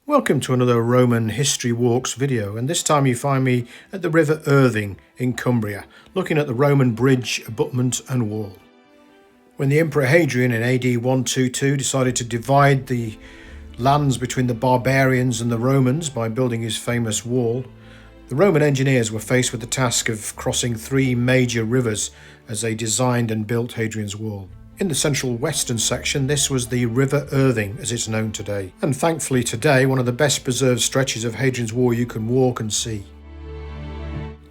Welcome to another Roman History Walks video, and this time you find me at the River Irving in Cumbria, looking at the Roman bridge, abutment and wall. When the Emperor Hadrian in AD 122 decided to divide the lands between the barbarians and the Romans by building his famous wall, the Roman engineers were faced with the task of crossing three major rivers as they designed and built Hadrian's wall. In the central western section, this was the River Irving, as it's known today, and thankfully today one of the best preserved stretches of Hadrian's Wall you can walk and see.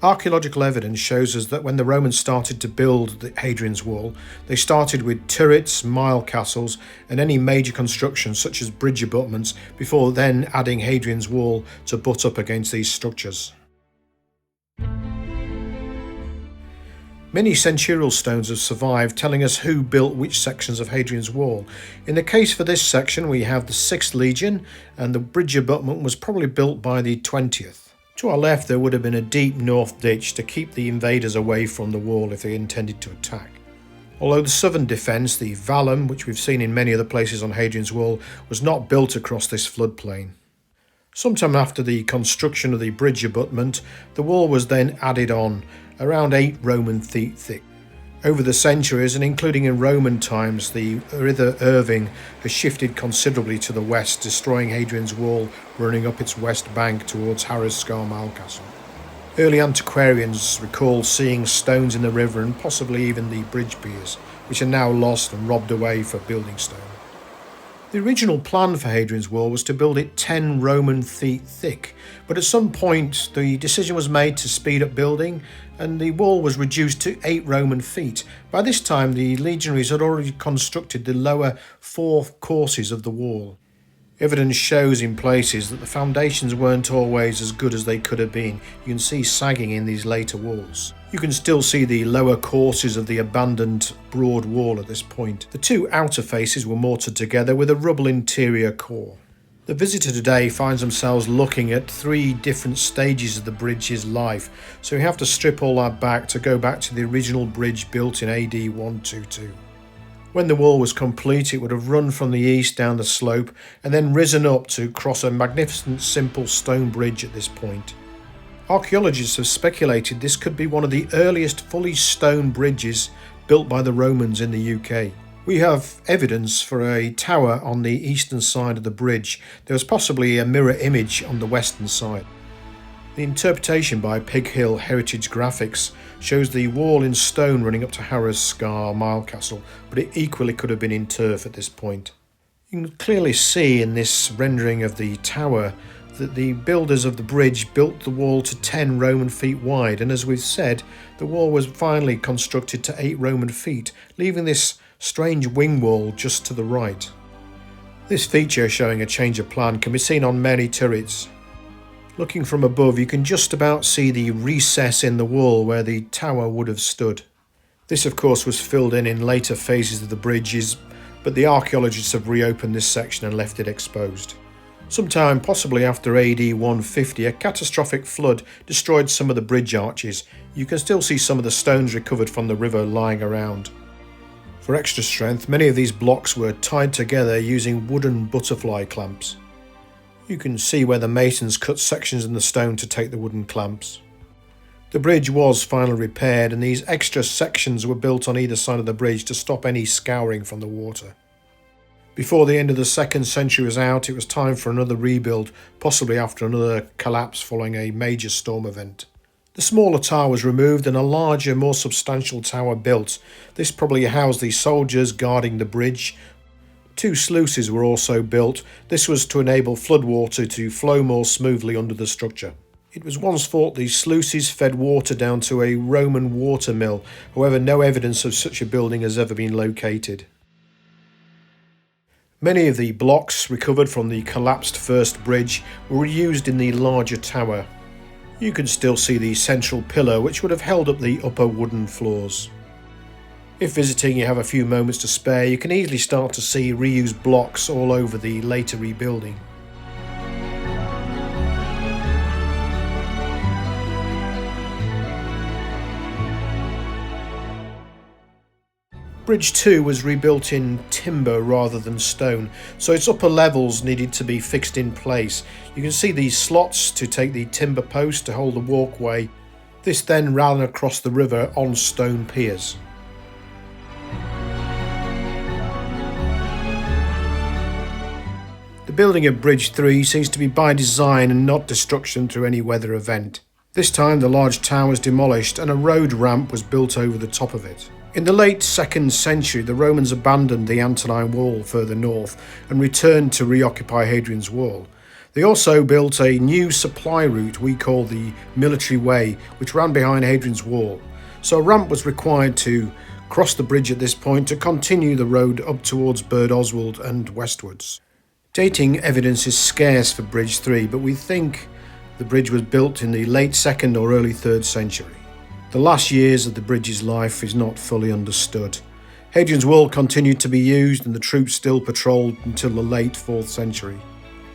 Archaeological evidence shows us that when the Romans started to build the Hadrian's Wall, they started with turrets, mile castles and any major constructions such as bridge abutments before then adding Hadrian's Wall to butt up against these structures. Many centurial stones have survived, telling us who built which sections of Hadrian's Wall. In the case for this section, we have the 6th Legion, and the bridge abutment was probably built by the 20th. To our left, there would have been a deep north ditch to keep the invaders away from the wall if they intended to attack. Although the southern defence, the vallum, which we've seen in many other places on Hadrian's Wall, was not built across this floodplain. Sometime after the construction of the bridge abutment, the wall was then added on, around 8 Roman feet thick. Over the centuries, and including in Roman times, the River Irving has shifted considerably to the west, destroying Hadrian's Wall, running up its west bank towards Harrow's Scar Castle. Early antiquarians recall seeing stones in the river and possibly even the bridge piers, which are now lost and robbed away for building stone. The original plan for Hadrian's Wall was to build it 10 Roman feet thick, but at some point the decision was made to speed up building and the wall was reduced to 8 Roman feet. By this time the legionaries had already constructed the lower 4 courses of the wall. Evidence shows in places that the foundations weren't always as good as they could have been. You can see sagging in these later walls. You can still see the lower courses of the abandoned broad wall at this point. The 2 outer faces were mortared together with a rubble interior core. The visitor today finds themselves looking at 3 different stages of the bridge's life, so we have to strip all that back to go back to the original bridge built in AD 122. When the wall was complete, it would have run from the east down the slope and then risen up to cross a magnificent simple stone bridge at this point. Archaeologists have speculated this could be one of the earliest fully stone bridges built by the Romans in the UK. We have evidence for a tower on the eastern side of the bridge. There was possibly a mirror image on the western side. The interpretation by Pig Hill Heritage Graphics shows the wall in stone running up to Harrow's Scar Castle, but it equally could have been in turf at this point. You can clearly see in this rendering of the tower that the builders of the bridge built the wall to 10 Roman feet wide, and as we've said, the wall was finally constructed to 8 Roman feet, leaving this strange wing wall just to the right. This feature, showing a change of plan, can be seen on many turrets. Looking from above, you can just about see the recess in the wall where the tower would have stood. This of course was filled in later phases of the bridges, but the archaeologists have reopened this section and left it exposed. Sometime possibly after AD 150, a catastrophic flood destroyed some of the bridge arches. You can still see some of the stones recovered from the river lying around. For extra strength, many of these blocks were tied together using wooden butterfly clamps. You can see where the masons cut sections in the stone to take the wooden clamps. The bridge was finally repaired, and these extra sections were built on either side of the bridge to stop any scouring from the water. Before the end of the 2nd century was out, it was time for another rebuild, possibly after another collapse following a major storm event. The smaller tower was removed and a larger, more substantial tower built. This probably housed the soldiers guarding the bridge. 2 sluices were also built. This was to enable floodwater to flow more smoothly under the structure. It was once thought these sluices fed water down to a Roman water mill. However, no evidence of such a building has ever been located. Many of the blocks recovered from the collapsed first bridge were reused in the larger tower. You can still see the central pillar which would have held up the upper wooden floors. If visiting you have a few moments to spare, you can easily start to see reused blocks all over the later rebuilding. Bridge 2 was rebuilt in timber rather than stone, so its upper levels needed to be fixed in place. You can see these slots to take the timber post to hold the walkway. This then ran across the river on stone piers. The building of Bridge 3 seems to be by design and not destruction through any weather event. This time the large tower was demolished and a road ramp was built over the top of it. In the late 2nd century, the Romans abandoned the Antonine Wall further north and returned to reoccupy Hadrian's Wall. They also built a new supply route we call the Military Way, which ran behind Hadrian's Wall. So a ramp was required to cross the bridge at this point to continue the road up towards Oswald and westwards. Dating evidence is scarce for Bridge 3, but we think the bridge was built in the late 2nd or early 3rd century. The last years of the bridge's life is not fully understood. Hadrian's Wall continued to be used and the troops still patrolled until the late 4th century.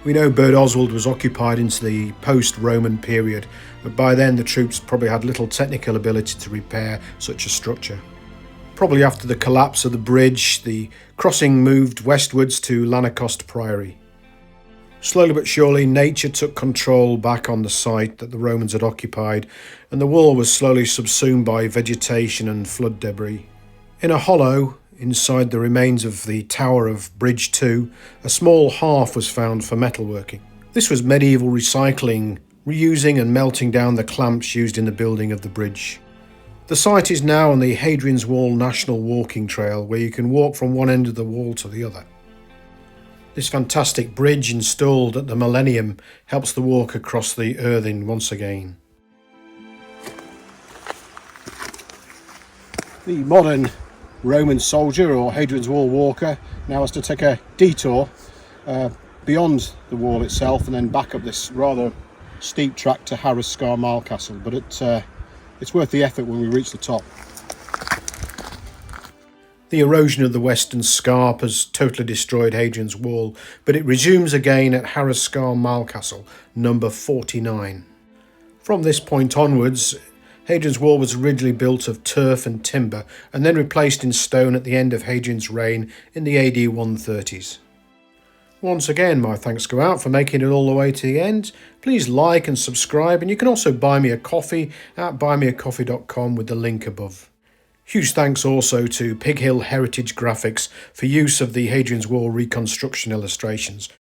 We know Oswald was occupied into the post-Roman period, but by then the troops probably had little technical ability to repair such a structure. Probably after the collapse of the bridge, the crossing moved westwards to Lanercost Priory. Slowly but surely, nature took control back on the site that the Romans had occupied, and the wall was slowly subsumed by vegetation and flood debris. In a hollow, inside the remains of the tower of Bridge 2, a small hearth was found for metalworking. This was medieval recycling, reusing and melting down the clamps used in the building of the bridge. The site is now on the Hadrian's Wall National Walking Trail, where you can walk from one end of the wall to the other. This fantastic bridge installed at the millennium helps the walk across the earthing once again. The modern Roman soldier or Hadrian's Wall walker now has to take a detour beyond the wall itself and then back up this rather steep track to Harrow Mile Castle, but it's worth the effort when we reach the top. The erosion of the western scarp has totally destroyed Hadrian's Wall, but it resumes again at Harrow Mile Castle, number 49. From this point onwards, Hadrian's Wall was originally built of turf and timber and then replaced in stone at the end of Hadrian's reign in the AD 130s. Once again, my thanks go out for making it all the way to the end. Please like and subscribe, and you can also buy me a coffee at buymeacoffee.com with the link above. Huge thanks also to Pig Hill Heritage Graphics for use of the Hadrian's Wall reconstruction illustrations.